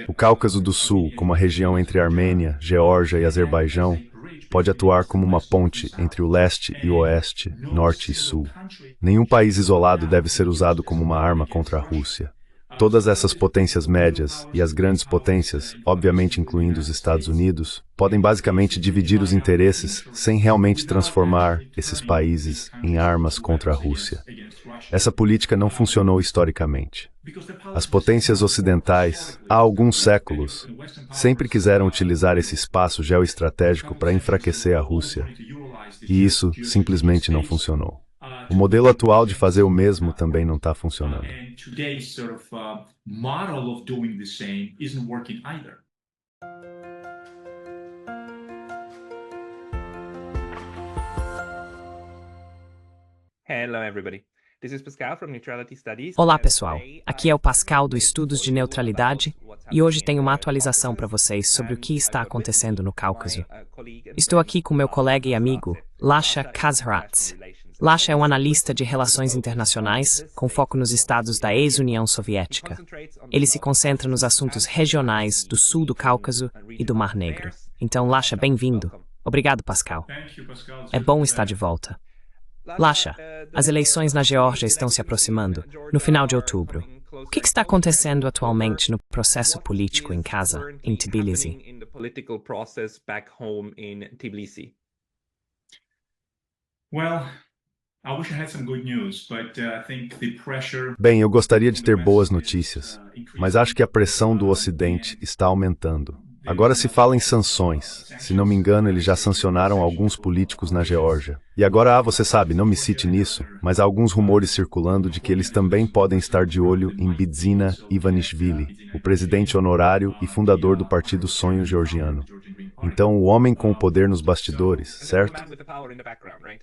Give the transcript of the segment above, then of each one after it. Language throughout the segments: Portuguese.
O Cáucaso do Sul, como a região entre Armênia, Geórgia e Azerbaijão, pode atuar como uma ponte entre o leste e o oeste, norte e sul. Nenhum país isolado deve ser usado como uma arma contra a Rússia. Todas essas potências médias e as grandes potências, obviamente incluindo os Estados Unidos, podem basicamente dividir os interesses sem realmente transformar esses países em armas contra a Rússia. Essa política não funcionou historicamente. As potências ocidentais, há alguns séculos, sempre quiseram utilizar esse espaço geoestratégico para enfraquecer a Rússia, e isso simplesmente não funcionou. O modelo atual de fazer o mesmo também não está funcionando. Hello, everybody. This is Pascal from Neutrality Studies. Olá, pessoal. Aqui é o Pascal do Estudos de Neutralidade e hoje tenho uma atualização para vocês sobre o que está acontecendo no Cáucaso. Estou aqui com meu colega e amigo, Lasha Kazrats. Lasha é um analista de relações internacionais com foco nos estados da ex-União Soviética. Ele se concentra nos assuntos regionais do sul do Cáucaso e do Mar Negro. Então, Lasha, bem-vindo. Obrigado, Pascal. É bom estar de volta. Lasha, as eleições na Geórgia estão se aproximando, no final de outubro. O que está acontecendo atualmente no processo político em casa, em Tbilisi? Bem, eu gostaria de ter boas notícias, mas acho que a pressão do Ocidente está aumentando. Agora se fala em sanções. Se não me engano, eles já sancionaram alguns políticos na Geórgia. E agora, você sabe, não me cite nisso, mas há alguns rumores circulando de que eles também podem estar de olho em Bidzina Ivanishvili, o presidente honorário e fundador do Partido Sonho Georgiano. Então, o homem com o poder nos bastidores, certo?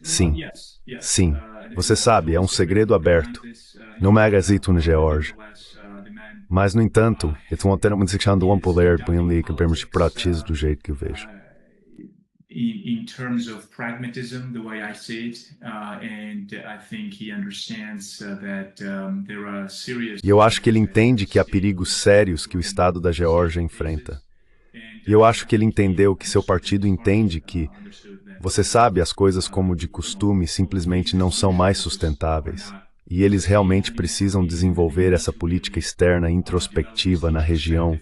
Sim. Sim. Você sabe, é um segredo aberto. Não me agazito na Geórgia. Mas, no entanto, eles vão ter uma discussão do poder em termos de práticas do jeito que eu vejo. In terms of pragmatism, the way I see it, and I think he understands that there are serious. E eu acho que ele entende que há perigos sérios que o Estado da Geórgia enfrenta. E eu acho que ele entendeu que seu partido entende que, você sabe, as coisas como de costume simplesmente não são mais sustentáveis. E eles realmente precisam desenvolver essa política externa introspectiva na região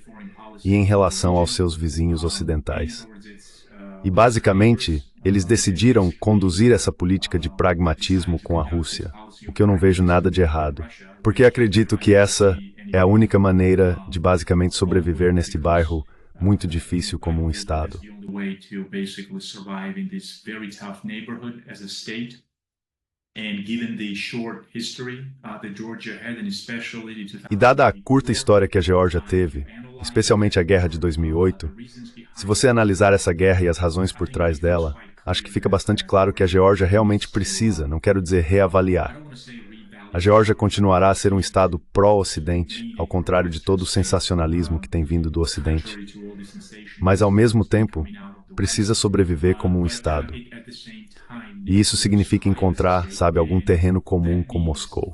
e em relação aos seus vizinhos ocidentais. E, basicamente, eles decidiram conduzir essa política de pragmatismo com a Rússia, o que eu não vejo nada de errado, porque acredito que essa é a única maneira de basicamente sobreviver neste bairro muito difícil como um Estado. E dada a curta história que a Geórgia teve, especialmente a guerra de 2008, se você analisar essa guerra e as razões por trás dela, acho que fica bastante claro que a Geórgia realmente precisa, não quero dizer reavaliar. A Geórgia continuará a ser um Estado pró-Ocidente, ao contrário de todo o sensacionalismo que tem vindo do Ocidente. Mas, ao mesmo tempo, precisa sobreviver como um Estado. E isso significa encontrar, sabe, algum terreno comum com Moscou.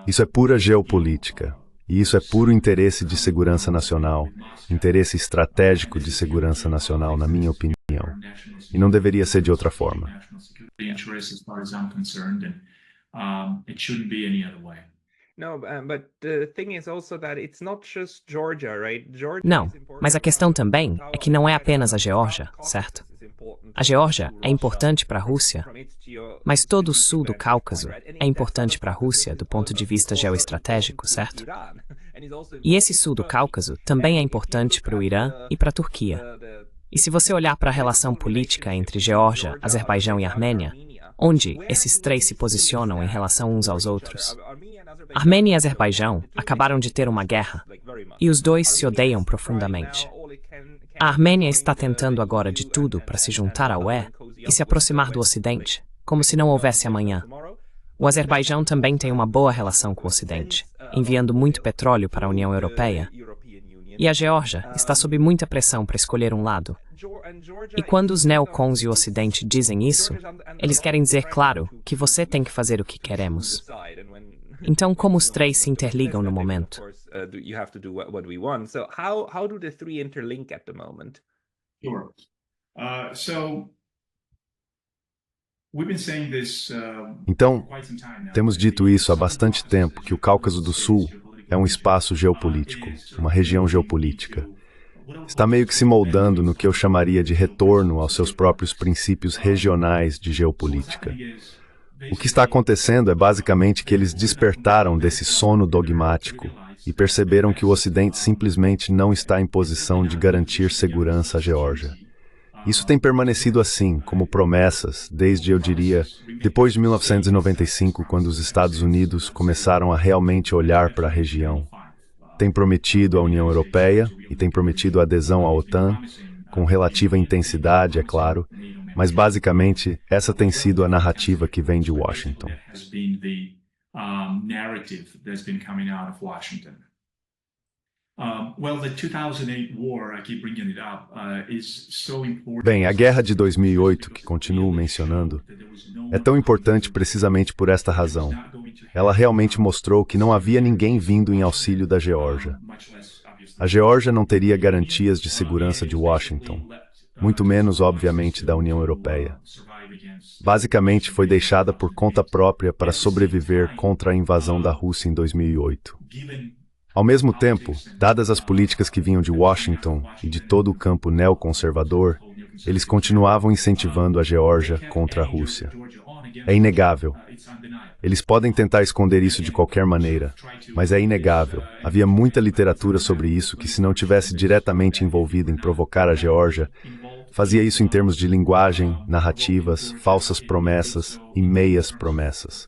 Isso é pura geopolítica. E isso é puro interesse de segurança nacional, interesse estratégico de segurança nacional, na minha opinião. E não deveria ser de outra forma. Não, mas a questão também é que não é apenas a Geórgia, certo? A Geórgia é importante para a Rússia, mas todo o sul do Cáucaso é importante para a Rússia do ponto de vista geoestratégico, certo? E esse sul do Cáucaso também é importante para o Irã e para a Turquia. E se você olhar para a relação política entre Geórgia, Azerbaijão e Armênia, onde esses três se posicionam em relação uns aos outros? Armênia e Azerbaijão acabaram de ter uma guerra, e os dois se odeiam profundamente. A Armênia está tentando agora de tudo para se juntar à UE e se aproximar do Ocidente, como se não houvesse amanhã. O Azerbaijão também tem uma boa relação com o Ocidente, enviando muito petróleo para a União Europeia. E a Geórgia está sob muita pressão para escolher um lado. E quando os neocons e o Ocidente dizem isso, eles querem dizer, claro, que você tem que fazer o que queremos. Então, como os três se interligam no momento? You have to do what we want. So how do the three interlink at the moment? Sure. So we've been saying this Então, for quite some time now. temos dito isso há bastante tempo, que o Cáucaso do Sul é um espaço geopolítico, uma região geopolítica. Está meio que se moldando no que eu chamaria de retorno aos seus próprios princípios regionais de geopolítica. O que está acontecendo é basicamente que eles despertaram desse sono dogmático e perceberam que o Ocidente simplesmente não está em posição de garantir segurança à Geórgia. Isso tem permanecido assim, como promessas, desde, eu diria, depois de 1995, quando os Estados Unidos começaram a realmente olhar para a região. Tem prometido à União Europeia e tem prometido a adesão à OTAN, com relativa intensidade, é claro, mas basicamente essa tem sido a narrativa que vem de Washington. Bem, a guerra de 2008, que continuo mencionando, é tão importante precisamente por esta razão. Ela realmente mostrou que não havia ninguém vindo em auxílio da Geórgia. A Geórgia não teria garantias de segurança de Washington, muito menos, obviamente, da União Europeia. Basicamente, foi deixada por conta própria para sobreviver contra a invasão da Rússia em 2008. Ao mesmo tempo, dadas as políticas que vinham de Washington e de todo o campo neoconservador, eles continuavam incentivando a Geórgia contra a Rússia. É inegável. Eles podem tentar esconder isso de qualquer maneira, mas é inegável. Havia muita literatura sobre isso que, se não tivesse diretamente envolvida em provocar a Geórgia, fazia isso em termos de linguagem, narrativas, falsas promessas e meias promessas.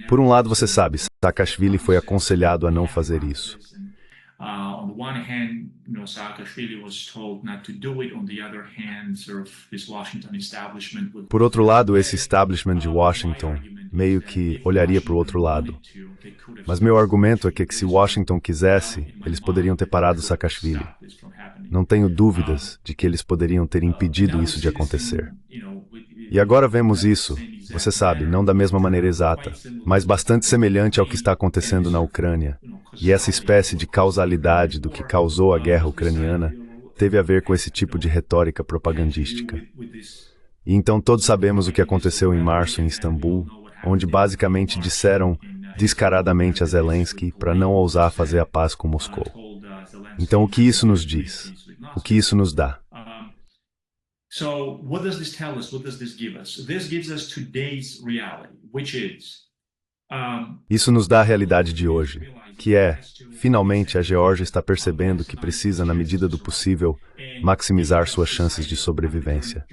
Por um lado, você sabe, Saakashvili foi aconselhado a não fazer isso. Por outro lado, esse establishment de Washington meio que olharia para o outro lado. Mas meu argumento é que se Washington quisesse, eles poderiam ter parado Saakashvili. Não tenho dúvidas de que eles poderiam ter impedido isso de acontecer. E agora vemos isso, você sabe, não da mesma maneira exata, mas bastante semelhante ao que está acontecendo na Ucrânia. E essa espécie de causalidade do que causou a guerra ucraniana teve a ver com esse tipo de retórica propagandística. E então todos sabemos o que aconteceu em março em Istambul, onde basicamente disseram descaradamente a Zelensky para não ousar fazer a paz com Moscou. Então o que isso nos diz? O que isso nos dá? So what does this tell us? What does this give us? This gives us today's reality, which is Isso nos dá a realidade de hoje, que é, finalmente a Geórgia está percebendo que precisa, na medida do possível, maximizar suas chances de sobrevivência.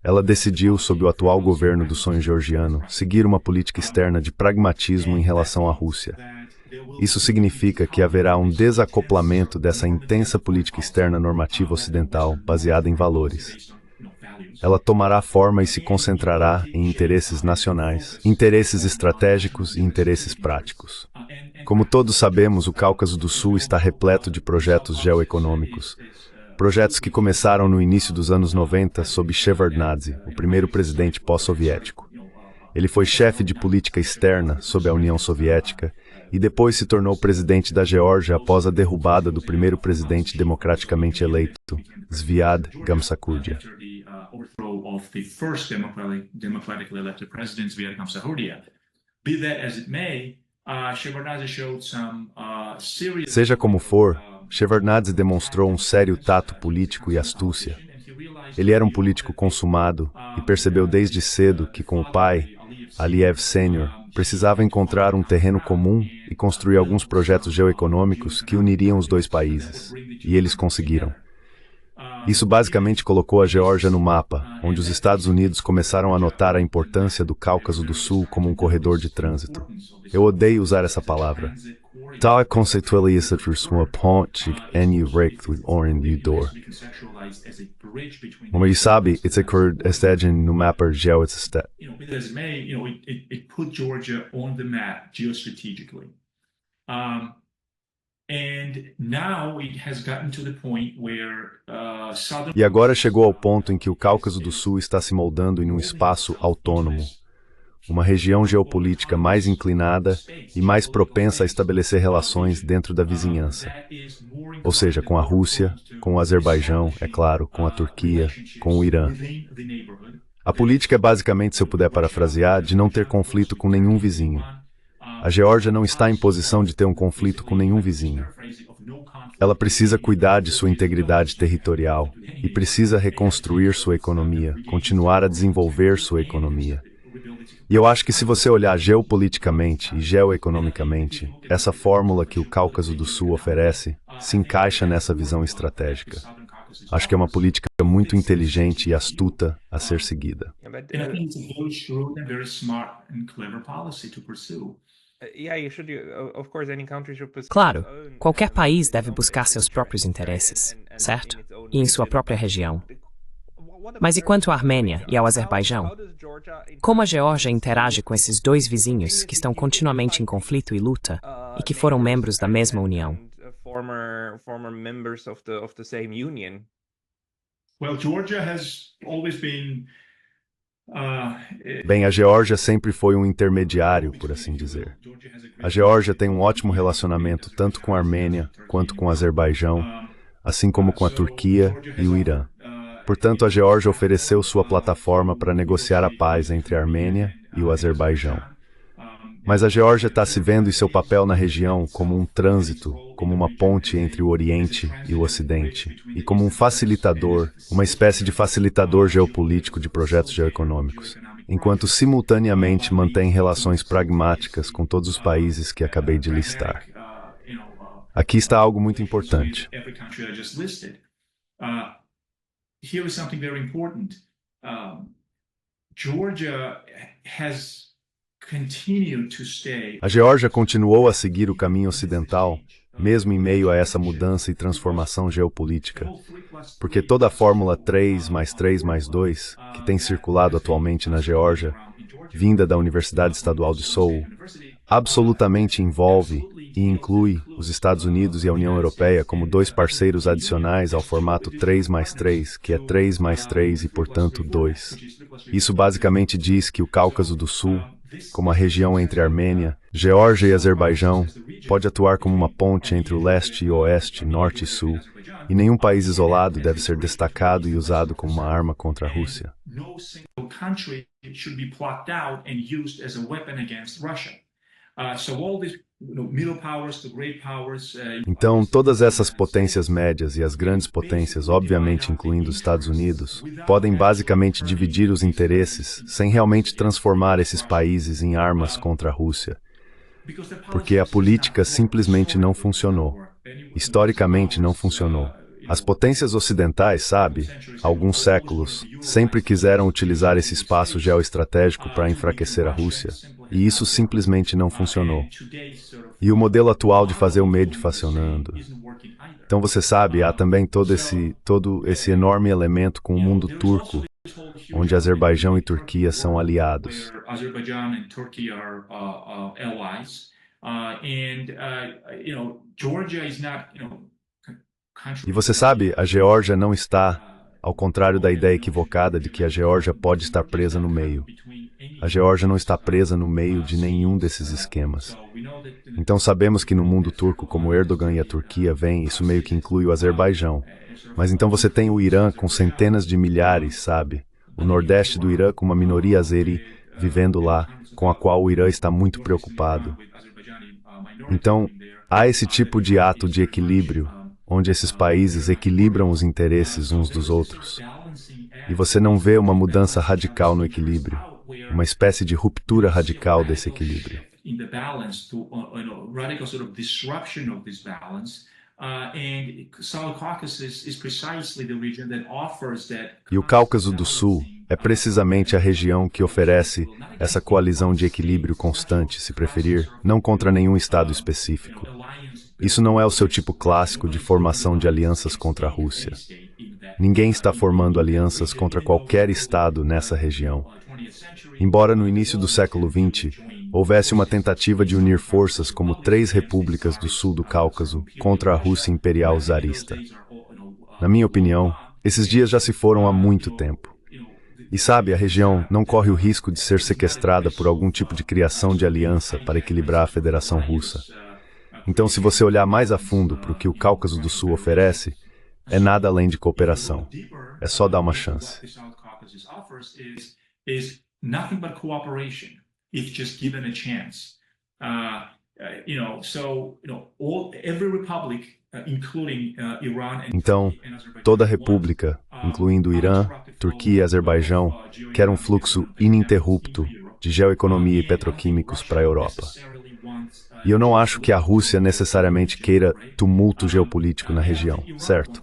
Ela decidiu, sob o atual governo do sonho georgiano, seguir uma política externa de pragmatismo em relação à Rússia. Isso significa que haverá um desacoplamento dessa intensa política externa normativa ocidental, baseada em valores. Ela tomará forma e se concentrará em interesses nacionais, interesses estratégicos e interesses práticos. Como todos sabemos, o Cáucaso do Sul está repleto de projetos geoeconômicos. Projetos que começaram no início dos anos 90 sob Shevardnadze, o primeiro presidente pós-soviético. Ele foi chefe de política externa sob a União Soviética e depois se tornou presidente da Geórgia após a derrubada do primeiro presidente democraticamente eleito, Zviad Gamsakhurdia. Seja como for, Shevardnadze demonstrou um sério tato político e astúcia. Ele era um político consumado e percebeu desde cedo que, com o pai, Aliyev Sênior, precisava encontrar um terreno comum e construir alguns projetos geoeconômicos que uniriam os dois países. E eles conseguiram. Isso basicamente colocou a Geórgia no mapa, onde os Estados Unidos começaram a notar a importância do Cáucaso do Sul como um corredor de trânsito. Eu odeio usar essa palavra. Tal conceitualiza uma ponte em Oren-Udor. Como sabe, it's a corredor estagem no mapa geoestado. It put Georgia on the map geostrategically. E agora chegou ao ponto em que o Cáucaso do Sul está se moldando em um espaço autônomo. uma região geopolítica mais inclinada e mais propensa a estabelecer relações dentro da vizinhança. Ou seja, com a Rússia, com o Azerbaijão, é claro, com a Turquia, com o Irã. A política é basicamente, se eu puder parafrasear, de não ter conflito com nenhum vizinho. A Geórgia não está em posição de ter um conflito com nenhum vizinho. Ela precisa cuidar de sua integridade territorial e precisa reconstruir sua economia, continuar a desenvolver sua economia. E eu acho que se você olhar geopoliticamente e geoeconomicamente, essa fórmula que o Cáucaso do Sul oferece se encaixa nessa visão estratégica. Acho que é uma política muito inteligente e astuta a ser seguida. Claro, qualquer país deve buscar seus próprios interesses, certo? E em sua própria região. Mas e quanto à Armênia e ao Azerbaijão? Como a Geórgia interage com esses dois vizinhos que estão continuamente em conflito e luta e que foram membros da mesma União? Bem, a Geórgia sempre foi um intermediário, por assim dizer. A Geórgia tem um ótimo relacionamento tanto com a Armênia quanto com o Azerbaijão, assim como com a Turquia e o Irã. Portanto, a Geórgia ofereceu sua plataforma para negociar a paz entre a Armênia e o Azerbaijão. Mas a Geórgia está se vendo em seu papel na região como um trânsito, como uma ponte entre o Oriente e o Ocidente, e como um facilitador, uma espécie de facilitador geopolítico de projetos geoeconômicos, enquanto simultaneamente mantém relações pragmáticas com todos os países que acabei de listar. Aqui está algo muito importante. Here is something very important. Georgia has continued to stay. A Geórgia continuou a seguir o caminho ocidental, mesmo em meio a essa mudança e transformação geopolítica, porque toda a fórmula 3 mais 3 mais 2, que tem circulado atualmente na Geórgia, vinda da Universidade Estadual de Seul, absolutamente envolve e inclui os Estados Unidos e a União Europeia como dois parceiros adicionais ao formato 3 mais 3, que é 3 mais 3 e, portanto, 2. Isso basicamente diz que o Cáucaso do Sul, como a região entre Armênia, Geórgia e Azerbaijão, pode atuar como uma ponte entre o leste e o oeste, norte e sul, e nenhum país isolado deve ser destacado e usado como uma arma contra a Rússia. Então, todas essas potências médias e as grandes potências, obviamente incluindo os Estados Unidos, podem basicamente dividir os interesses sem realmente transformar esses países em armas contra a Rússia, porque a política simplesmente não funcionou. Historicamente não funcionou. As potências ocidentais, sabe, há alguns séculos, sempre quiseram utilizar esse espaço geoestratégico para enfraquecer a Rússia, e isso simplesmente não funcionou. E o modelo atual de fazer o MED funcionando. Então você sabe, há também todo esse enorme elemento com o mundo turco, onde Azerbaijão e Turquia são aliados. E você sabe, a Geórgia não está, ao contrário da ideia equivocada de que a Geórgia pode estar presa no meio. A Geórgia não está presa no meio de nenhum desses esquemas. Então sabemos que no mundo turco, como Erdogan e a Turquia vêm, isso meio que inclui o Azerbaijão. Mas então você tem o Irã com centenas de milhares, sabe? O nordeste do Irã com uma minoria azeri vivendo lá, com a qual o Irã está muito preocupado. Então, há esse tipo de ato de equilíbrio, onde esses países equilibram os interesses uns dos outros. E você não vê uma mudança radical no equilíbrio, uma espécie de ruptura radical desse equilíbrio. E o Cáucaso do Sul é precisamente a região que oferece essa coalizão de equilíbrio constante, se preferir, não contra nenhum estado específico. Isso não é o seu tipo clássico de formação de alianças contra a Rússia. Ninguém está formando alianças contra qualquer estado nessa região. Embora no início do século XX houvesse uma tentativa de unir forças como 3 repúblicas do sul do Cáucaso contra a Rússia imperial czarista. Na minha opinião, esses dias já se foram há muito tempo. E sabe, a região não corre o risco de ser sequestrada por algum tipo de criação de aliança para equilibrar a Federação Russa. Então, se você olhar mais a fundo para o que o Cáucaso do Sul oferece, é nada além de cooperação. É só dar uma chance. Então, toda a república, incluindo Irã, Turquia e Azerbaijão, quer um fluxo ininterrupto de geoeconomia e petroquímicos para a Europa. E eu não acho que a Rússia necessariamente queira tumulto geopolítico na região, certo?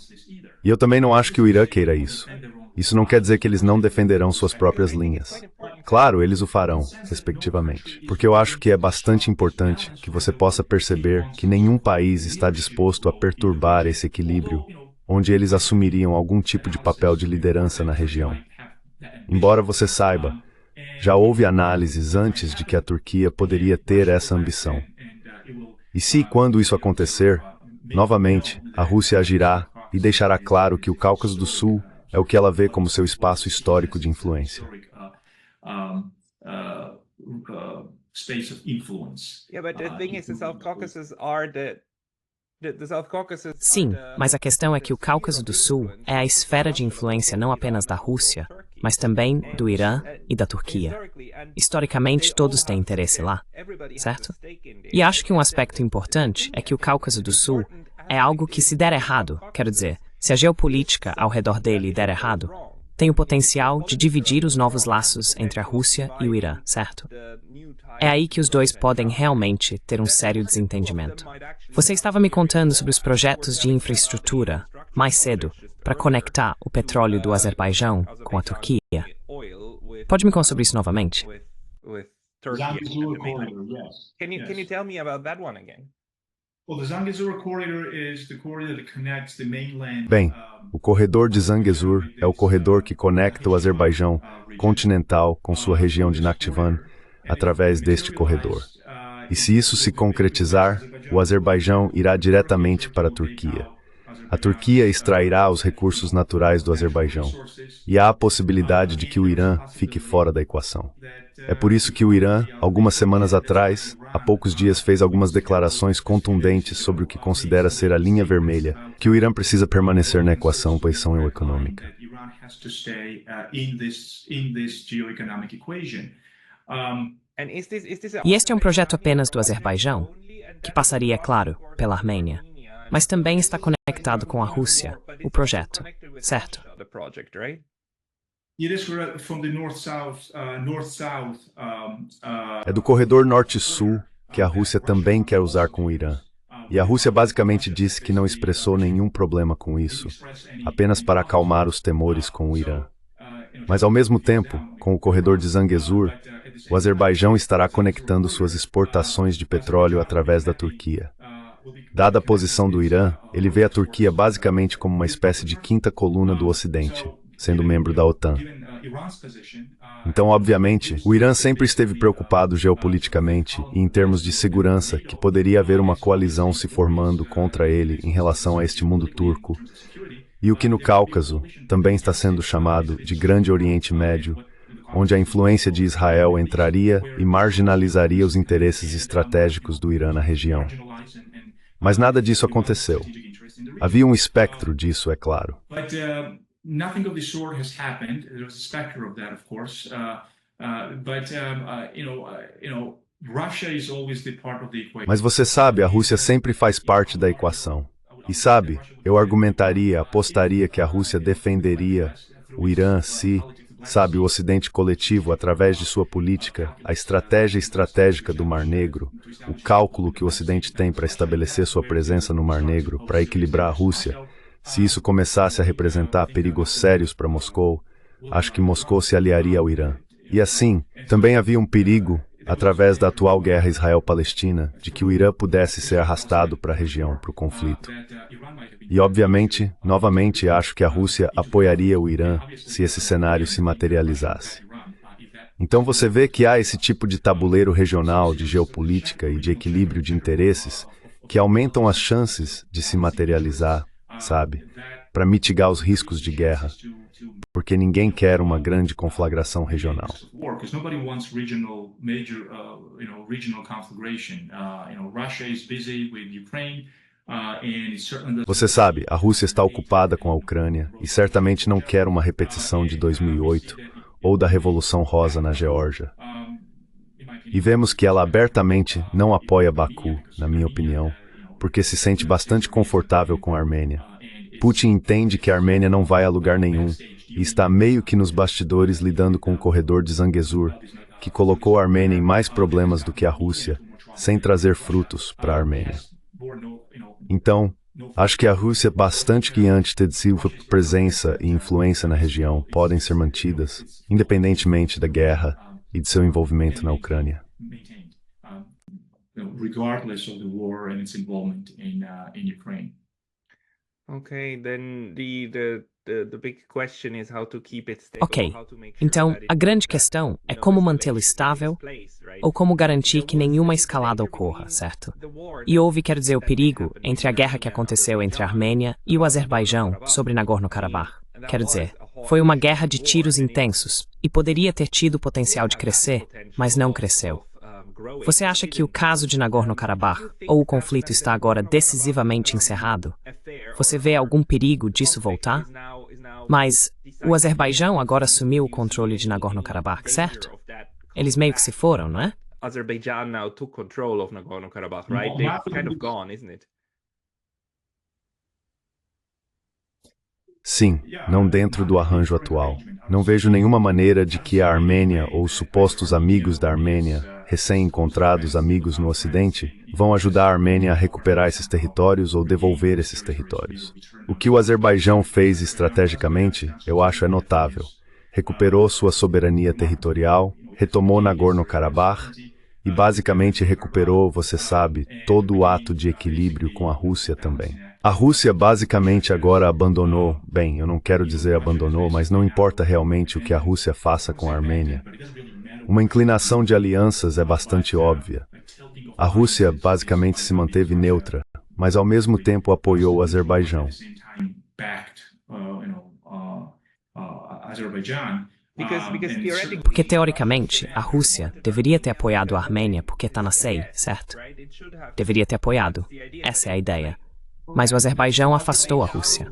E eu também não acho que o Irã queira isso. Isso não quer dizer que eles não defenderão suas próprias linhas. Claro, eles o farão, respectivamente. Porque eu acho que é bastante importante que você possa perceber que nenhum país está disposto a perturbar esse equilíbrio, onde eles assumiriam algum tipo de papel de liderança na região. Embora você saiba, já houve análises antes de que a Turquia poderia ter essa ambição. E se, quando isso acontecer, novamente, a Rússia agirá e deixará claro que o Cáucaso do Sul é o que ela vê como seu espaço histórico de influência. Sim, mas a questão é que o Cáucaso do Sul é a esfera de influência não apenas da Rússia, mas também do Irã e da Turquia. Historicamente, todos têm interesse lá, certo? E acho que um aspecto importante é que o Cáucaso do Sul é algo que, se der errado, quero dizer, se a geopolítica ao redor dele der errado, tem o potencial de dividir os novos laços entre a Rússia e o Irã, certo? É aí que os dois podem realmente ter um sério desentendimento. Você estava me contando sobre os projetos de infraestrutura, mais cedo, para conectar o petróleo do Azerbaijão com a Turquia. Pode me contar sobre isso novamente? Zangezur corridor, yes. Can you tell me about that one again? Well, the Zangezur corridor is the corridor that connects the mainland. Bem, o corredor de Zangezur é o corredor que conecta o Azerbaijão continental com sua região de Nakhchivan através deste corredor. E se isso se concretizar, o Azerbaijão irá diretamente para a Turquia. A Turquia extrairá os recursos naturais do Azerbaijão. E há a possibilidade de que o Irã fique fora da equação. É por isso que o Irã, algumas semanas atrás, há poucos dias fez algumas declarações contundentes sobre o que considera ser a linha vermelha, que o Irã precisa permanecer na equação, pois são econômica. E este é um projeto apenas do Azerbaijão, que passaria, é claro, pela Armênia, mas também está conectado com a Rússia, o projeto, certo? É do corredor norte-sul que a Rússia também quer usar com o Irã. E a Rússia basicamente disse que não expressou nenhum problema com isso, apenas para acalmar os temores com o Irã. Mas ao mesmo tempo, com o corredor de Zangezur, o Azerbaijão estará conectando suas exportações de petróleo através da Turquia. Dada a posição do Irã, ele vê a Turquia basicamente como uma espécie de quinta coluna do Ocidente, sendo membro da OTAN. Então, obviamente, o Irã sempre esteve preocupado geopoliticamente e em termos de segurança que poderia haver uma coalizão se formando contra ele em relação a este mundo turco, e o que no Cáucaso também está sendo chamado de Grande Oriente Médio, onde a influência de Israel entraria e marginalizaria os interesses estratégicos do Irã na região. Mas nada disso aconteceu. Havia um espectro disso, é claro. Nothing of the sort has happened. There was a specter of that, of course. Russia is always the part of the equation. Mas você sabe, a Rússia sempre faz parte da equação. E sabe, eu argumentaria, apostaria que a Rússia defenderia o Irã se, sabe, o Ocidente coletivo, através de sua política, a estratégia estratégica do Mar Negro, o cálculo que o Ocidente tem para estabelecer sua presença no Mar Negro, para equilibrar a Rússia. Se isso começasse a representar perigos sérios para Moscou, acho que Moscou se aliaria ao Irã. E assim, também havia um perigo, através da atual guerra Israel-Palestina, de que o Irã pudesse ser arrastado para a região, para o conflito. E obviamente, novamente, acho que a Rússia apoiaria o Irã se esse cenário se materializasse. Então você vê que há esse tipo de tabuleiro regional de geopolítica e de equilíbrio de interesses que aumentam as chances de se materializar, sabe, para mitigar os riscos de guerra. porque ninguém quer uma grande conflagração regional. Você sabe, a Rússia está ocupada com a Ucrânia e certamente não quer uma repetição de 2008 ou da Revolução Rosa na Geórgia. E vemos que ela abertamente não apoia Baku, na minha opinião, porque se sente bastante confortável com a Armênia. Putin entende que a Armênia não vai a lugar nenhum e está meio que nos bastidores lidando com o corredor de Zangezur, que colocou a Armênia em mais problemas do que a Rússia, sem trazer frutos para a Armênia. Então, acho que a Rússia, bastante guiante de sua presença e influência na região, podem ser mantidas, independentemente da guerra e de seu envolvimento na Ucrânia. Ok, então a grande questão é como mantê-lo estável ou como garantir que nenhuma escalada ocorra, certo? E houve, quero dizer, o perigo entre a guerra que aconteceu entre a Armênia e o Azerbaijão sobre Nagorno-Karabakh. Quero dizer, foi uma guerra de tiros intensos e poderia ter tido o potencial de crescer, mas não cresceu. Você acha que o caso de Nagorno-Karabakh ou o conflito está agora decisivamente encerrado? Você vê algum perigo disso voltar? Mas o Azerbaijão agora assumiu o controle de Nagorno-Karabakh, certo? Eles meio que se foram, não é? Azerbaijan now took control of Nagorno-Karabakh, right? They've kind of gone, isn't it? Sim, não dentro do arranjo atual. Não vejo nenhuma maneira de que a Armênia ou os supostos amigos da Armênia, recém-encontrados amigos no Ocidente, vão ajudar a Armênia a recuperar esses territórios ou devolver esses territórios. O que o Azerbaijão fez estrategicamente, eu acho, é notável. Recuperou sua soberania territorial, retomou Nagorno-Karabakh e basicamente recuperou, você sabe, todo o ato de equilíbrio com a Rússia também. A Rússia basicamente agora abandonou, bem, eu não quero dizer abandonou, mas não importa realmente o que a Rússia faça com a Armênia. Uma inclinação de alianças é bastante óbvia. A Rússia basicamente se manteve neutra, mas ao mesmo tempo apoiou o Azerbaijão. Porque, teoricamente, a Rússia deveria ter apoiado a Armênia porque está na CEI, certo? Deveria ter apoiado. Essa é a ideia. Mas o Azerbaijão afastou a Rússia.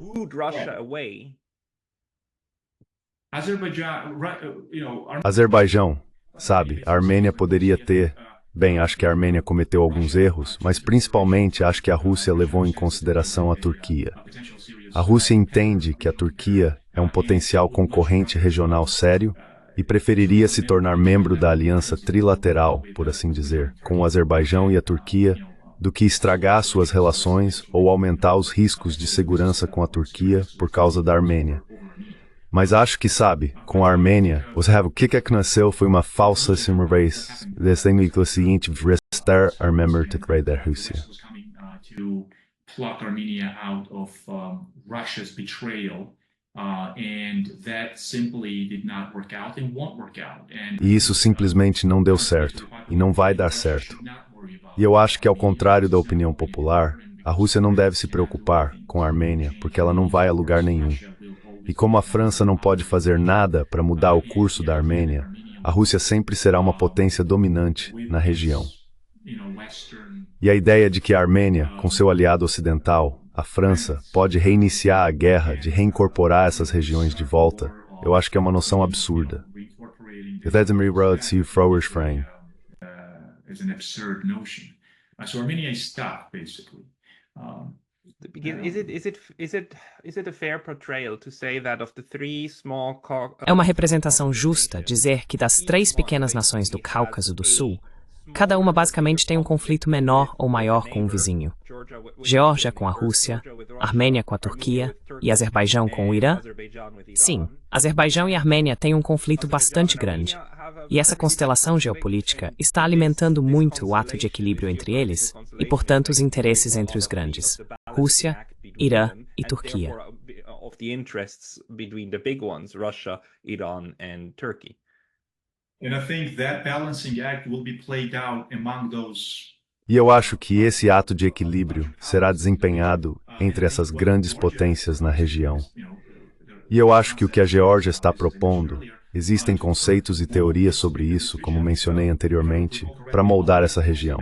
Azerbaijão, sabe, a Armênia poderia ter... Bem, acho que a Armênia cometeu alguns erros, mas principalmente acho que a Rússia levou em consideração a Turquia. A Rússia entende que a Turquia é um potencial concorrente regional sério e preferiria se tornar membro da aliança trilateral, por assim dizer, com o Azerbaijão e a Turquia, do que estragar suas relações ou aumentar os riscos de segurança com a Turquia por causa da Armênia. Mas acho que, sabe, com a Armênia, o que nasceu foi uma falsa vez, desde o seguinte, restar a memória da Rússia. E isso simplesmente não deu certo, e não vai dar certo. E eu acho que, ao contrário da opinião popular, a Rússia não deve se preocupar com a Armênia, porque ela não vai a lugar nenhum. E como a França não pode fazer nada para mudar o curso da Armênia, a Rússia sempre será uma potência dominante na região. E a ideia de que a Armênia, com seu aliado ocidental, a França, pode reiniciar a guerra de reincorporar essas regiões de volta, eu acho que é uma noção absurda. É uma representação justa dizer que das 3 pequenas nações do Cáucaso do Sul, cada uma basicamente tem um conflito menor ou maior com um vizinho. Geórgia com a Rússia, Armênia com a Turquia e Azerbaijão com o Irã? Sim, Azerbaijão e Armênia têm um conflito bastante grande. E essa constelação geopolítica está alimentando muito o ato de equilíbrio entre eles e, portanto, os interesses entre os grandes, Rússia, Irã e Turquia. E eu acho que esse ato de equilíbrio será desempenhado entre essas grandes potências na região. E eu acho que o que a Geórgia está propondo, existem conceitos e teorias sobre isso, como mencionei anteriormente, para moldar essa região.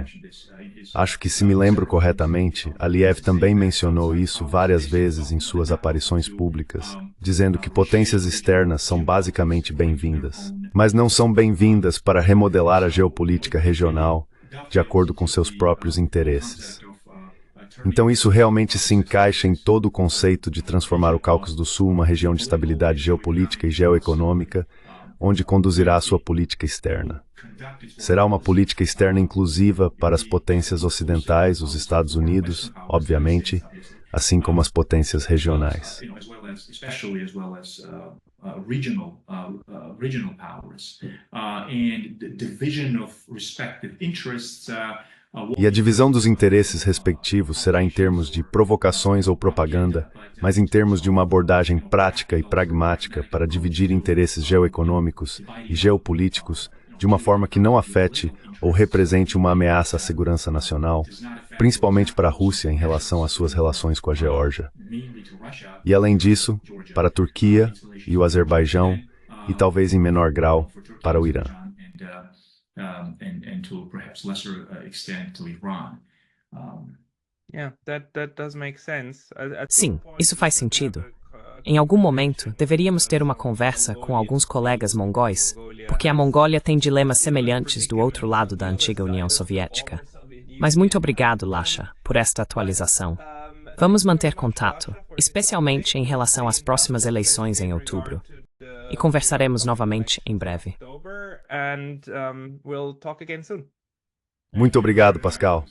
Acho que, se me lembro corretamente, Aliyev também mencionou isso várias vezes em suas aparições públicas, dizendo que potências externas são basicamente bem-vindas, mas não são bem-vindas para remodelar a geopolítica regional de acordo com seus próprios interesses. Então isso realmente se encaixa em todo o conceito de transformar o Cáucaso do Sul uma região de estabilidade geopolítica e geoeconômica, onde conduzirá a sua política externa. Será uma política externa inclusiva para as potências ocidentais, os Estados Unidos, obviamente, assim como as potências regionais. E a divisão dos interesses respectivos será em termos de provocações ou propaganda, mas em termos de uma abordagem prática e pragmática para dividir interesses geoeconômicos e geopolíticos de uma forma que não afete ou represente uma ameaça à segurança nacional, principalmente para a Rússia em relação às suas relações com a Geórgia. E além disso, para a Turquia e o Azerbaijão, e talvez em menor grau, para o Irã. And to perhaps lesser extent to Iran. Sim, isso faz sentido. Em algum momento, deveríamos ter uma conversa com alguns colegas mongóis, porque a Mongólia tem dilemas semelhantes do outro lado da antiga União Soviética. Mas muito obrigado, Lasha, por esta atualização. Vamos manter contato, especialmente em relação às próximas eleições em outubro. E conversaremos novamente em breve. Muito obrigado, Pascal.